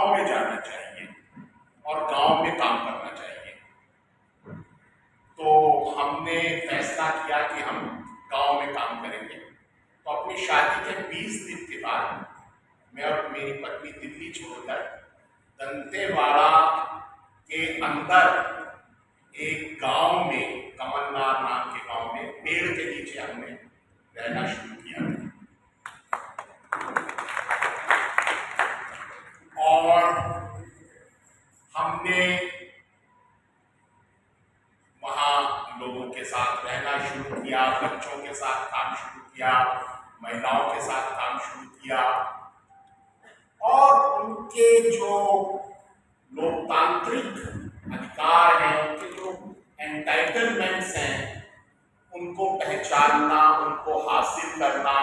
गांव में जाना चाहिए और गांव में काम करना चाहिए। तो हमने फैसला किया कि हम गांव में काम करेंगे। तो अपनी शादी के 20 दिन के बाद मैं और मेरी पत्नी दिल्ली छोड़कर दंतेवाड़ा के अंदर एक गांव में, कमलनाथ नाम के गांव में, पेड़ के नीचे हमने रहना शुरू किया। और हमने वहां लोगों के साथ रहना शुरू किया, बच्चों के साथ काम शुरू किया, महिलाओं के साथ काम शुरू किया और उनके जो लोकतांत्रिक अधिकार हैं, उनके जो एंटाइटलमेंट्स हैं, उनको पहचानना, उनको हासिल करना।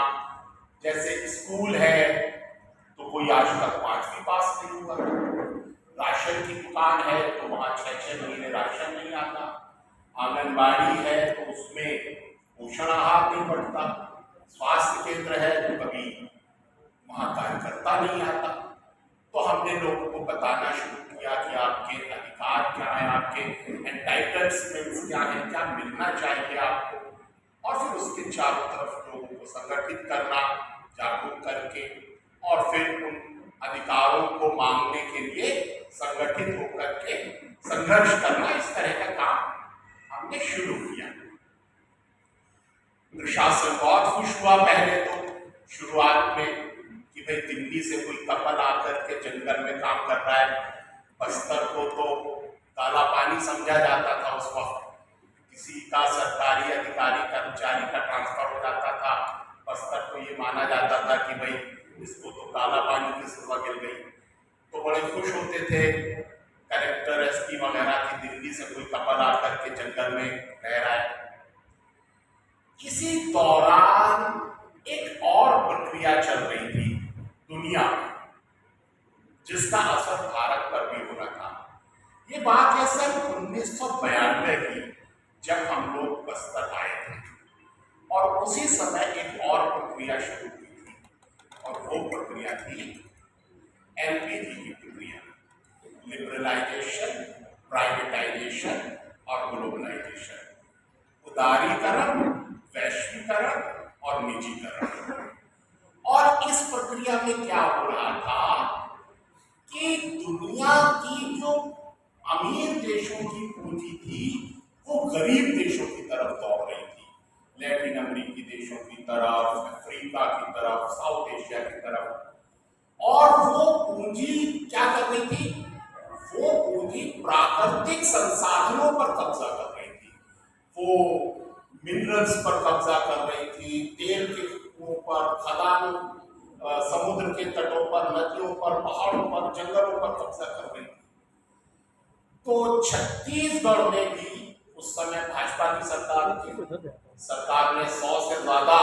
जैसे स्कूल है तो कोई आज तक 5वीं पास नहीं हुआ, राशन की दुकान है तो वहां 6-6 महीने राशन नहीं आता, आंगनबाड़ी है तो उसमें पोषण आहार नहीं बढ़ता, स्वास्थ्य केंद्र है तो कभी वहां कार्यकर्ता नहीं आता। तो हमने लोगों को बताना शुरू किया कि आपके अधिकार क्या है, आपके एंटाइटलमेंट्स क्या है, क्या मिलना चाहिए आपको, और फिर उसके चारों तरफ लोगों को संगठित करना, जागरूक करके, और फिर उन अधिकारों को मांगने के लिए संगठित होकर के संघर्ष करना। इस तरह का काम हमने शुरू किया। प्रशासन बहुत खुश हुआ पहले तो शुरुआत में कि भाई दिल्ली से कोई कपल आकर के जंगल में काम कर रहा है। बस्तर को तो काला पानी समझा जाता था उस वक्त, किसी का सरकारी अधिकारी कर्मचारी का ट्रांसफर हो जाता था बस्तर को ये माना जाता था कि भाई इसको तो काला पानी की सेवा मिल गई। तो बड़े खुश होते थे कलेक्टर, एसपी वगैरह की दिल्ली से कोई कपल आकर के जंगल में रह रहा है। इसी दौरान एक और प्रक्रिया चल रही थी दुनिया में, जिसका असर भारत पर भी हो रहा था। ये बात है सन 1992 की, जब हम लोग बस्तर आए थे, और उसी समय एक और प्रक्रिया शुरू हुई थी, और वो प्रक्रिया थी एलपीजी की प्रक्रिया, लिबरलाइजेशन, प्राइवेटाइजेशन और ग्लोबलाइजेशन, उदारीकरण, वैश्वीकरण और निजीकरण। और इस प्रक्रिया में क्या हो रहा था कि दुनिया की जो अमीर देशों की पूंजी थी वो गरीब देशों की तरफ दौड़ रही थी, लैटिन अमेरिकी देशों की तरफ, अफ्रीका की तरफ, साउथ एशिया की तरफ। और वो पूंजी क्या कर रही थी? वो पूंजी प्राकृतिक संसाधनों पर कब्जा कर रही थी। वो मिनरल्स पर कब्जा कर रही थी, तेल के ऊपर, खदानों, समुद्र के तटों पर, नदियों पर, पहाड़ों पर, जंगलों पर कब्जा कर रही थी। तो छत्तीसगढ़ में भी उस समय भाजपा की सरकार थी। सरकार ने 100 से ज्यादा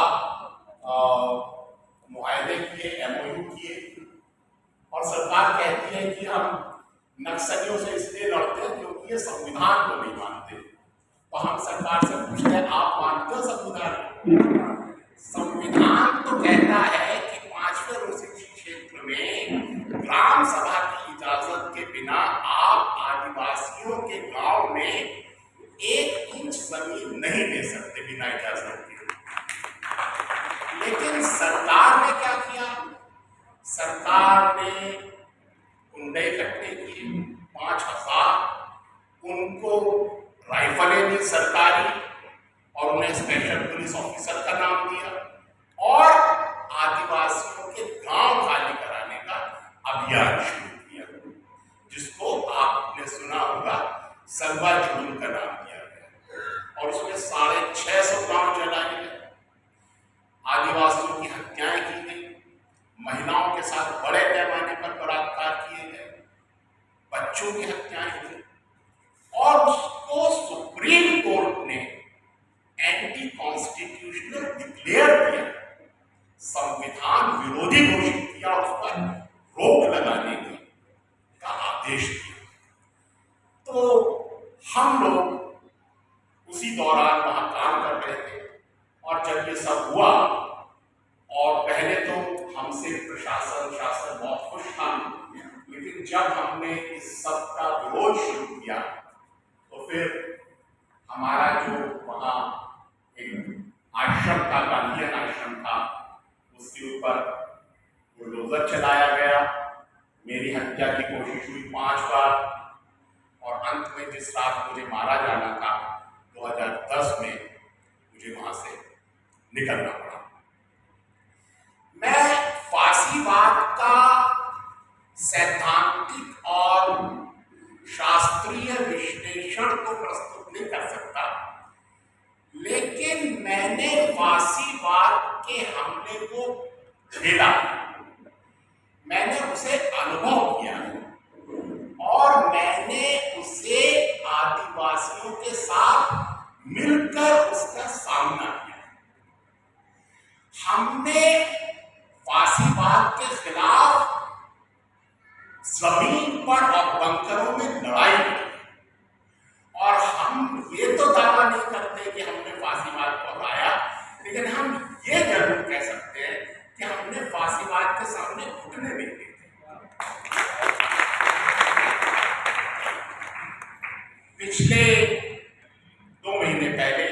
मुआहदे किए, एमओयू किए, और सरकार कहती है कि हम नक्सलियों से इसलिए लड़ते हैं क्योंकि ये संविधान को नहीं मानते। तो हम सरकार से पूछते हैं, आप मानते हो संविधान? संविधान तो कहता है कि 5वें अनुसूची क्षेत्र में ग्राम सभा की इजाजत के बिना आप आदिवासियों के गांव में 1 इंच जमीन नहीं दे सकते बिना इजाजत के। लेकिन सरकार ने क्या किया? सरकार ने गुंडे इकट्ठे किए, 5000, उनको राइफलें दी सरकारी, और उन्हें स्पेशल पुलिस ऑफिसर का नाम दिया, और आदिवासियों के गांव खाली कराने का अभियान शुरू किया, जिसको आपने सुना होगा सर्वा जुलूम का नाम दिया गया। और उसमें 650 गांव जलाए गए, आदिवासियों की हत्याएं की गई, महिलाओं के साथ बड़े पैमाने पर बलात्कार किए गए, बच्चों की हत्याएं हुई, और उसको सुप्रीम कोर्ट ने एंटी कॉन्स्टिट्यूशनल डिक्लेयर किया, संविधान विरोधी घोषित किया, और उस पर रोक लगाने का आदेश दिया। तो हम लोग उसी दौरान वहां काम कर रहे थे, और जब ये सब हुआ, और पहले तो हमसे प्रशासन शासन बहुत खुश था, लेकिन लेकिन जब हमने इस सब का विरोध शुरू किया तो फिर हमारा जो वहाँ एक आश्रम था, गांधीयन आश्रम था, उसके ऊपर बुलडोजर चलाया गया। मेरी हत्या की कोशिश हुई 5 बार और अंत में जिस रात मुझे मारा जाना था 2010 में मुझे वहां से निकलना पड़ा। मैं फांसीवाद का सैद्धांतिक और शास्त्रीय विश्लेषण तो प्रस्तुत नहीं कर सकता, लेकिन मैंने फांसीवाद के हमले को झेला, मैंने उसे अनुभव किया और मैंने उसे आदिवासियों के साथ मिलकर उसका सामना किया। हमने फांसीवाद के खिलाफ जमीन पर और बंकरों में लड़ाई की और हम ये तो दावा नहीं करते कि हमने फांसीवाद को हराया, लेकिन हम ये जरूर कह सकते हैं कि हमने फांसीवाद के सामने घुटने नहीं दिए। पिछले 2 महीने पहले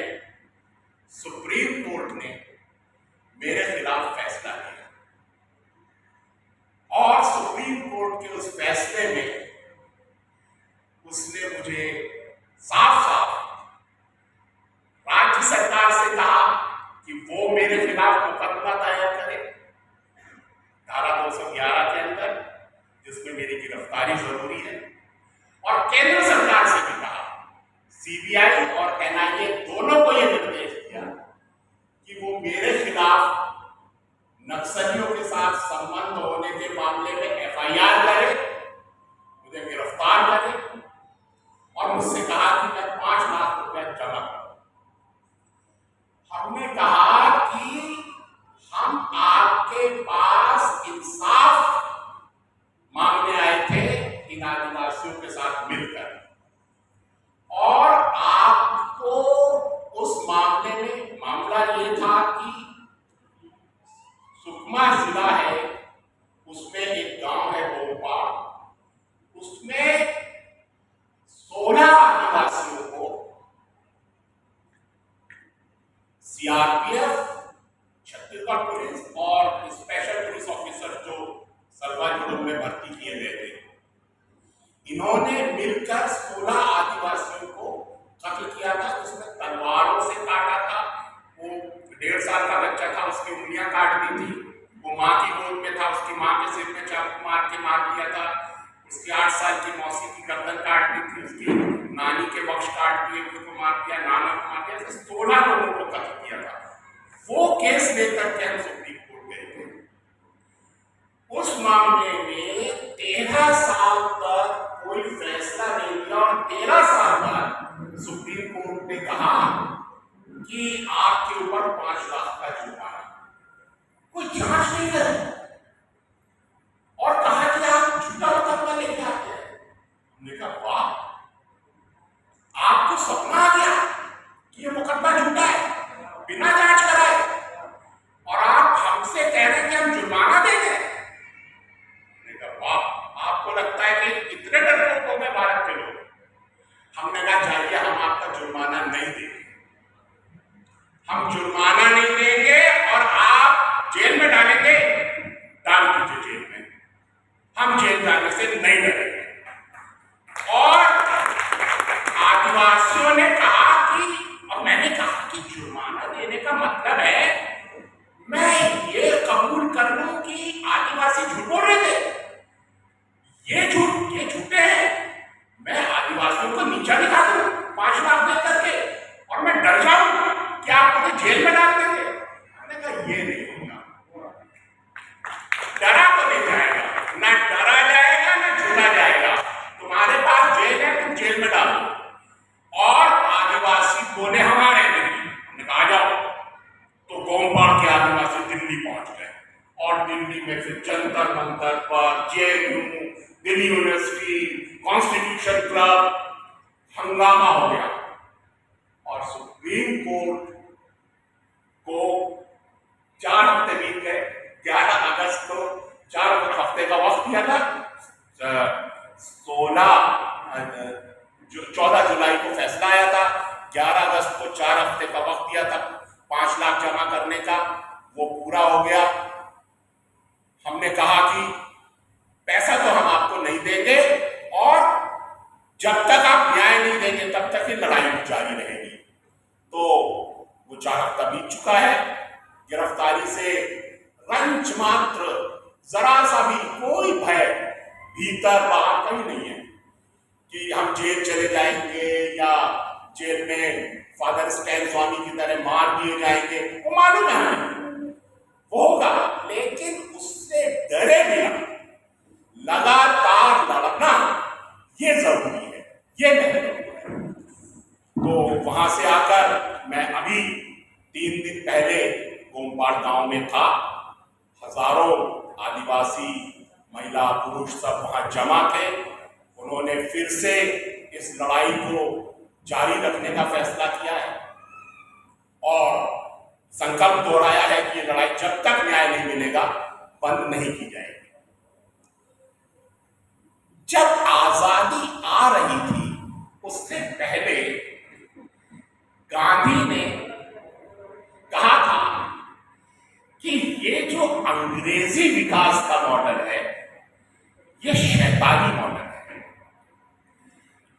सुप्रीम कोर्ट ने मेरे खिलाफ फैसला लिया और सुप्रीम कोर्ट के उस फैसले में उसने मुझे साफ साफ राज्य सरकार से कहा कि वो मेरे खिलाफ मुकदमा दायर करे धारा 211 के अंदर, जिसमें मेरी गिरफ्तारी जरूरी है, और केंद्र सरकार से भी कहा, सीबीआई और एनआईए दोनों को यह निर्देश दिया कि वो मेरे खिलाफ नक्सलियों के साथ संबंध होने के मामले में एफआईआर करे, मुझे गिरफ्तार करे और मुझसे कहा कि मैं 5 लाख रुपया जमा करूं। हमने कहा कि हम आपके पास इंसाफ मांगने आए थे इन आदिवासियों के साथ मिलकर, और आपको उस मामले में मामला ये था कि सुकमा जिला है, उसमें एक गांव है बोलपाड़, उसमें 16 आदिवासियों को सीआरपीएफ, छत्तीसगढ़ पुलिस और स्पेशल पुलिस ऑफिसर जो सर्वाजुड़म में भर्ती किए गए थे, इन्होंने मिलकर 16 आदिवासियों को कत्ल किया था, जिसमें तलवारों से काटा था। वो 1.5 साल का बच्चा था, उसकी उंगलियां काट दी थी, वो माँ की गोद में था, उसकी माँ के सिर में चाकू मार के मार दिया था, उसकी 8 साल की मौसी की गर्दन काट दी थी, उसकी नानी के वक्ष काट दिए, उसको मार दिया, नाना को मार दिया, 16 लोगों को कत्ल किया था। वो केस लेकर के हम सुप्रीम कोर्ट गए थे। उस मामले में 13 साल तक कोई फैसला नहीं लिया और 13 साल बाद सुप्रीम कोर्ट ने कहा कि आपके ऊपर 5 लाख का जुर्माना, कोई जांच नहीं करी और कहा कि आप झूठा मुकदमा लेके आते हैं। हमने कहा वाह, आपको सपना आ गया कि ये मुकदमा झूठा है बिना जांच कराए, और आप हमसे कह रहे हैं कि हम जुर्माना देंगे। हमने कहा वाह, आपको लगता है कि इतने डरपोक हो गए भारत के लोग। हमने कहा जाइए, हम आपका जुर्माना नहीं देंगे, हम जुर्माना नहीं देंगे और आप जेल में डालेंगे, डाल दीजिए जेल में, हम जेल जाने से नहीं डरेंगे। और आदिवासियों ने कहा कि, और मैंने कहा कि जुर्माना देने का मतलब है मैं ये कबूल कर लूं कि आदिवासी झूठ बोल रहे थे, ये झूठे हैं, मैं आदिवासियों को नीचा दिखा दूं 5 लाख दे करके और मैं डर जाऊं कि आप मुझे जेल में डाल देंगे। मैंने कहा ये नहीं होगा, डरा तो नहीं जाएगा, ना डरा जाएगा ना झूठा जाएगा, तुम्हारे पास जेल है, तुम जेल में डालो। और आदिवासी बोले हमारे नहीं, हमने कहा जाओ। तो गोमपाड़ के आदिवासी दिल्ली पहुंच गए और दिल्ली में फिर जंतर मंतर पर, JNU, Delhi university, constitution club, हंगामा हो गया और सुप्रीम कोर्ट को 4 हफ्ते बीत गए। 11 अगस्त को 4 हफ्ते का वक्त दिया था 16 14 जुलाई को फैसला आया था, 11 अगस्त को 4 हफ्ते का वक्त दिया था 5 लाख जमा करने का, वो पूरा हो गया। हमने कहा कि पैसा तो हम आपको नहीं देंगे और जब तक आप न्याय नहीं देंगे तब तक ये लड़ाई जारी रहेगी। तो वो 4 हफ्ता बीत चुका है। गिरफ्तारी से रंच मात्र, जरा सा भी कोई भय भीतर बाहर कहीं नहीं है कि हम जेल चले जाएंगे या जेल में फादर स्टैन स्वामी की तरह मार दिए जाएंगे। वो मालूम है वो होगा, लेकिन उससे डरे बिना लगातार लड़ना ये जरूरी है, ये महत्वपूर्ण है। तो वहां से आकर मैं अभी 3 दिन पहले गोमपाड़ गांव में था। हजारों आदिवासी महिला पुरुष सब वहां जमा थे। उन्होंने फिर से इस लड़ाई को जारी रखने का फैसला किया है और संकल्प दोहराया है कि ये लड़ाई जब तक न्याय नहीं मिलेगा बंद नहीं की जाएगी। जब आजादी आ रही थी उससे पहले गांधी ने कहा था कि ये जो अंग्रेजी विकास का मॉडल है ये शैतानी मॉडल है।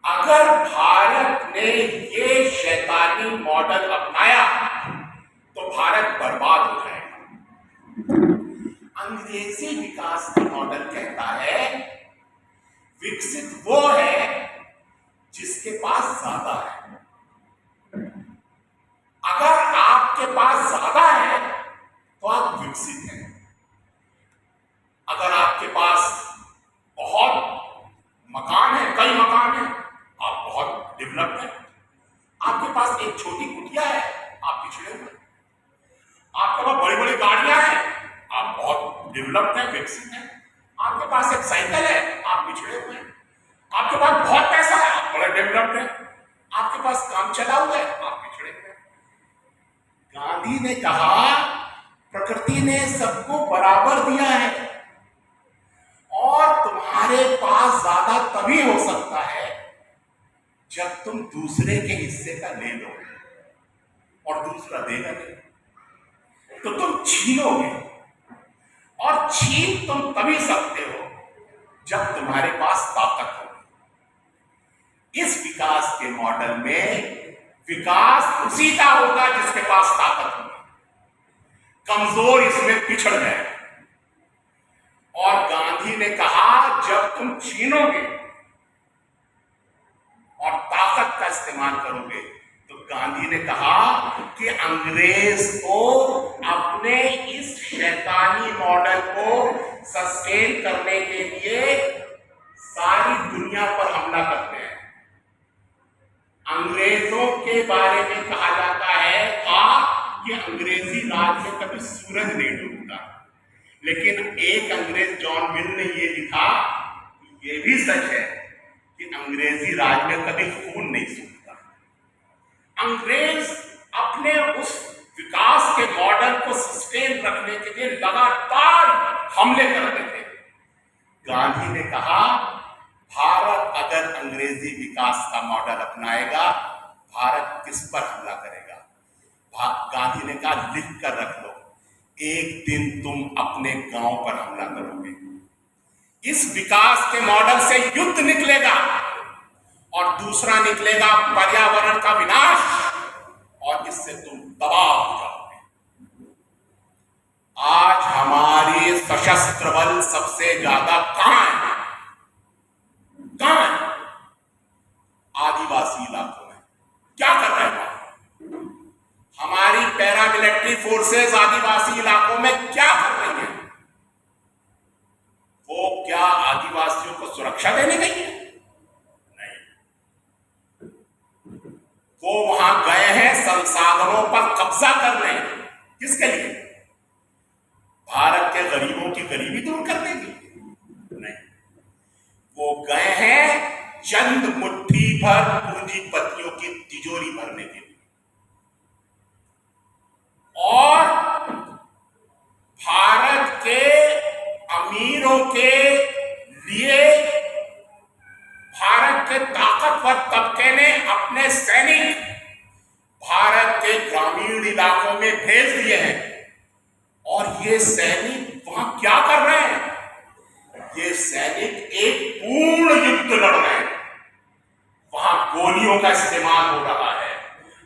अगर भारत ने ये शैतानी मॉडल अपनाया तो भारत बर्बाद हो जाएगा। अंग्रेजी विकास का मॉडल कहता है विकसित वो है जिसके पास ज्यादा है। अगर आपके पास ज्यादा है तो आप विकसित हैं। अगर आपके पास बहुत मकान है, कई मकान है, आप बहुत डेवलप्ड हैं। आपके पास एक छोटी कुटिया है, आप पिछड़े हुए। आपके पास बड़ी बड़ी गाड़ियां हैं, आप बहुत डेवलप्ड हैं, विकसित हैं। आपके पास एक साइकिल है, आप पिछड़े हुए हैं। आपके पास बहुत पैसा है, आप बड़े डेवलप्ड हैं। आपके पास काम चला हुआ है, आप पिछड़े हुए हैं। गांधी ने कहा प्रकृति ने सबको बराबर दिया है और तुम्हारे पास ज्यादा तभी हो सकता है जब तुम दूसरे के हिस्से का ले लो और दूसरा देगा नहीं तो तुम छीनोगे, और छीन तुम तभी सकते हो जब तुम्हारे पास ताकत हो। इस विकास के मॉडल में विकास उसी का होगा जिसके पास ताकत होगी। कमजोर इसमें पिछड़ गए। और गांधी ने कहा जब तुम छीनोगे और ताकत का इस्तेमाल करोगे, तो गांधी ने कहा कि अंग्रेज को अपने इस शैतानी मॉडल को सस्टेन करने के लिए सारी दुनिया पर हमला करते हैं। अंग्रेजों के बारे में कहा जाता है कि अंग्रेजी राज में कभी सूरज नहीं डूबता, लेकिन एक अंग्रेज जॉन मिल ने यह लिखा, ये भी सच है कि अंग्रेजी राज में कभी खून नहीं सूखता। अंग्रेज अपने उस विकास के मॉडल को सस्टेन रखने के लिए लगातार हमले करते थे। गांधी ने कहा भारत अगर अंग्रेजी विकास का मॉडल अपनाएगा, भारत किस पर हमला करेगा? गांधी ने कहा लिख कर रख लो, एक दिन तुम अपने गांव पर हमला करोगे। इस विकास के मॉडल से युद्ध निकलेगा और दूसरा निकलेगा पर्यावरण का विनाश, और इससे तुम तबाह हो जाओगे। आज हमारे सशस्त्र बल सबसे ज्यादा कहां है? आदिवासी इलाकों में। क्या कर रहे हैं हमारी पैरामिलिट्री फोर्सेस आदिवासी इलाकों में? क्या कर रही हैं वो? क्या आदिवासियों को सुरक्षा देने गई है? नहीं, वो वहां गए हैं संसाधनों पर कब्जा करने। किसके लिए? भारत के गरीबों की गरीबी दूर करने के लिए? नहीं, वो गए हैं चंद मुट्ठी भर पूंजीपतियों की तिजोरी भरने के लिए। और भारत के अमीरों के लिए अपने सैनिक भारत के ग्रामीण इलाकों में भेज दिए हैं। और ये सैनिक वहां क्या कर रहे हैं? ये सैनिक एक पूर्ण युद्ध लड़ रहे हैं। वहां गोलियों का इस्तेमाल हो रहा है,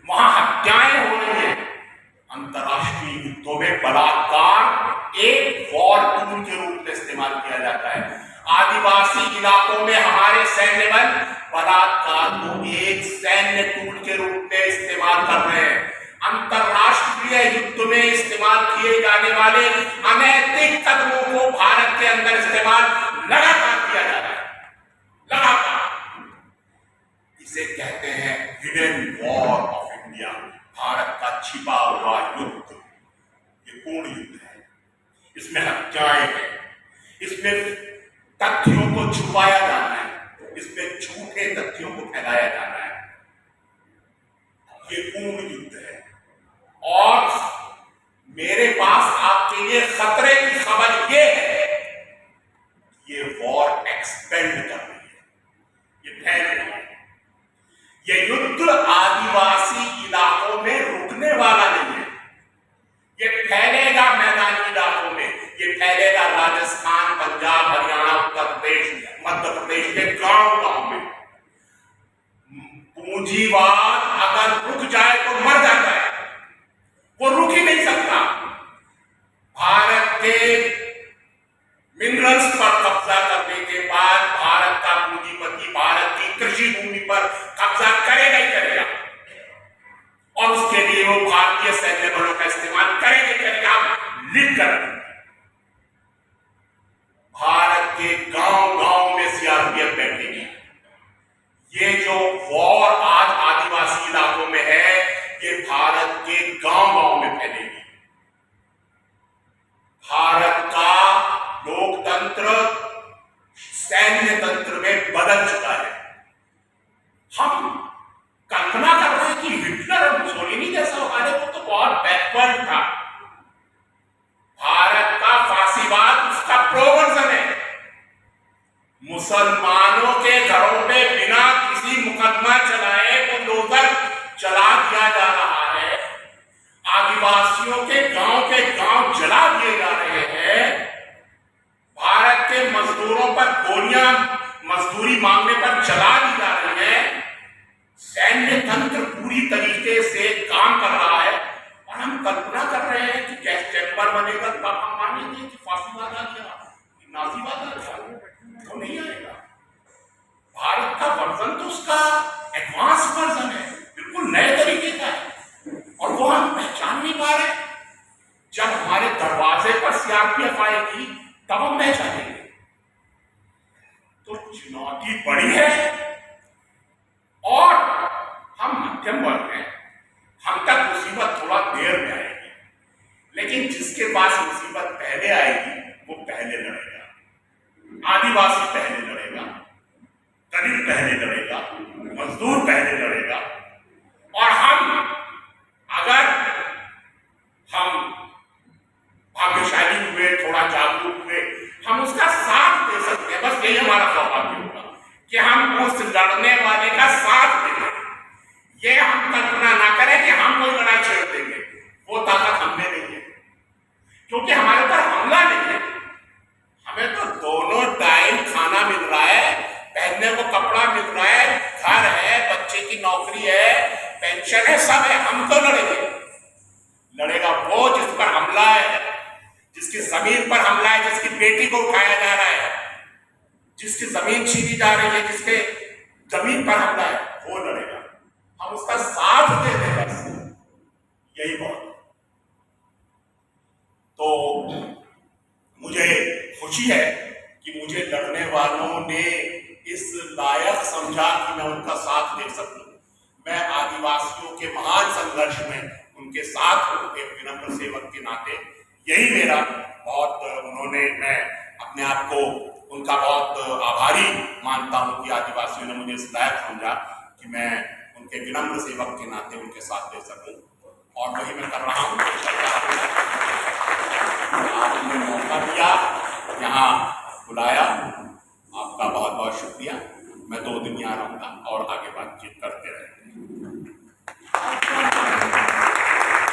वहां हत्याएं हो रही हैं। अंतरराष्ट्रीय युद्धों में बलात्कार एक वॉर टूल के रूप में इस्तेमाल किया जाता है। आदिवासी इलाकों में हमारे सैन्य बल बलात्कार को एक सैन्य टूल के रूप में इस्तेमाल कर रहे हैं। अंतरराष्ट्रीय युद्ध में इस्तेमाल किए जाने वाले अनैतिक कदमों को भारत के अंदर इस्तेमाल लगातार किया जा रहा है, लगातार। इसे कहते हैं hidden war of India, Bharat का छिपा हुआ युद्ध। ये पूर्ण युद्ध है, इसमें हत्याएं हैं, इसमें तथ्यों को छुपाया जाना है, इसमें झूठे तथ्यों को फैलाया जाना है। ये पूर्ण युद्ध है। और मेरे पास आपके लिए खतरे की खबर ये है, ये वॉर एक्सपेंड कर रही है, ये फैल रही है। ये युद्ध आदिवासी इलाकों में रुकने वाला नहीं है, ये फैलेगा मैदानी इलाकों में, ये फैलेगा राजस्थान, पंजाब, हरियाणा, उत्तर प्रदेश, मध्य प्रदेश के गांव गांव में। पूंजीवाद अगर रुक जाए तो मर जाता है, वो रुक ही नहीं सकता। भारत के मिनरल्स पर कब्जा करने के बाद भारत का पूंजीपति भारत की कृषि भूमि पर कब्जा करेगा ही करेगा, और उसके लिए वो भारतीय सैन्य बलों का इस्तेमाल करेगा ही करेगा। लिख कर भारत के गांव गांव में सीआरपीएफ बैठेगी। ये जो वॉर आज आदिवासी इलाकों में है, ये भारत के गांव गांव में फैलेगी। भारत का लोकतंत्र सैन्य तंत्र में बदल चुका है। हम कल्पना कर रहे हैं कि हिटलर और मुसोलिनी जैसा हमारे को तो बहुत बैकवर्ड था। भारत का फांसीवाद उसका प्रोवर्जन है। मुसलमानों के घरों पे बिना किसी मुकदमा चलाए बुलडोजर चला दिया जा रहा है। आदिवासियों के गांव जला दिए जा रहे हैं। भारत के मजदूरों पर गोलियां मजदूरी मांगने पर चला दी जा रही है। सैन्य तंत्र पूरी तरीके से काम कर रहा है, और हम कल्पना कर रहे हैं कि गैस चैम्बर बनेगा तो हम मानेंगे कि फांसीवाद आ गया, नाजीवाद आ गया। वो नहीं आएगा। भारत का वर्जन तो उसका एडवांस वर्जन है, बिल्कुल नए तरीके का है, और वो हम पहचान नहीं पा रहे। जब हमारे दरवाजे पर सीआरपीएफ आएगी तब हम पहचानेंगे। तो चुनौती बड़ी है, और हम मध्यम वर्ग हैं, हम तक मुसीबत थोड़ा देर में आएगी, लेकिन जिसके पास मुसीबत पहले आएगी वो पहले लड़ेगा। आदिवासी पहले लड़ेगा, दलित पहले लड़ेगा, मजदूर पहले लड़ेगा। और अगर हम भाग्यशाली हुए, थोड़ा जागरूक हुए, हम उसका साथ दे सकते हैं। बस यही हमारा सौभाग्य होगा कि हम उस लड़ने वाले का साथ दें। ये हम कल्पना ना करें कि हम कोई लड़ाई छेड़ देंगे, वो ताकत हमें नहीं है, क्योंकि हमारे ऊपर हमला नहीं है। हमें तो दोनों टाइम खाना मिल रहा है, पहनने को कपड़ा मिल रहा है, घर है, बच्चे की नौकरी है, पेंशन है, सब है। हम तो लड़ेगा वो जिस पर हमला है, जिसकी जमीन पर हमला है, जिसकी बेटी को उठाया जा रहा है, जिसकी जमीन छीनी जा रही है, जिसके जमीन पर हमला है, वो लड़ेगा। हम उसका साथ दे दें, बस यही बहुत। तो मुझे खुशी है कि मुझे लड़ने वालों ने इस लायक समझा कि मैं उनका साथ दे सकूं। मैं आदिवासियों के महान संघर्ष में उनके साथ हूं, एक विनम्र सेवक के नाते। यही मेरा बहुत मैं अपने आप को उनका बहुत आभारी मानता हूं कि आदिवासियों ने मुझे इस लायक समझा कि मैं उनके विनम्र सेवक के नाते उनके साथ दे सकूं, और वही मैं कर रहा हूं। आपने मौका दिया, यहाँ बुलाया, आपका बहुत बहुत शुक्रिया। मैं 2 दिन यहाँ रहूंगा और आगे बातचीत करते